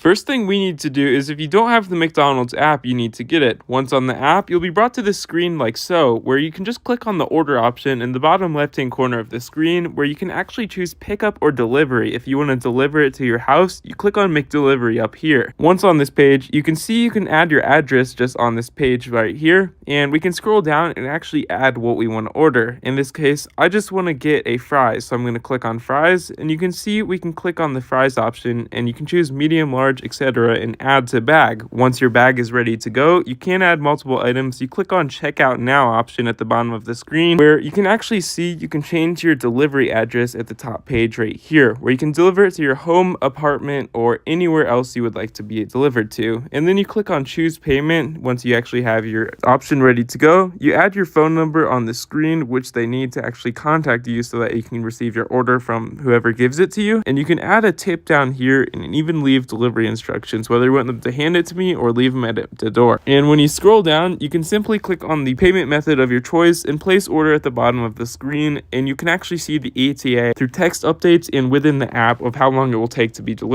First thing we need to do is if you don't have the McDonald's app, you need to get it. Once on the app, you'll be brought to this screen like so, where you can just click on the order option in the bottom left-hand corner of the screen, where you can actually choose pickup or delivery. If you want to deliver it to your house, you click on McDelivery up here. Once on this page, you can see you can add your address just on this page right here, and we can scroll down and actually add what we want to order. In this case, I just want to get a fries, so I'm going to click on fries, and you can see we can click on the fries option, and you can choose medium, large, etc., and add to bag. Once your bag is ready to go, you can add multiple items. You click on checkout now option at the bottom of the screen, where you can actually see you can change your delivery address at the top page right here, where you can deliver it to your home, apartment, or anywhere else you would like to be delivered to. And then you click on choose payment. Once you actually have your option ready to go, you add your phone number on the screen, which they need to actually contact you so that you can receive your order from whoever gives it to you. And you can add a tip down here and even leave delivery instructions, whether you want them to hand it to me or leave them at the door. And when you scroll down, you can simply click on the payment method of your choice and place order at the bottom of the screen, and you can actually see the ETA through text updates and within the app of how long it will take to be delivered.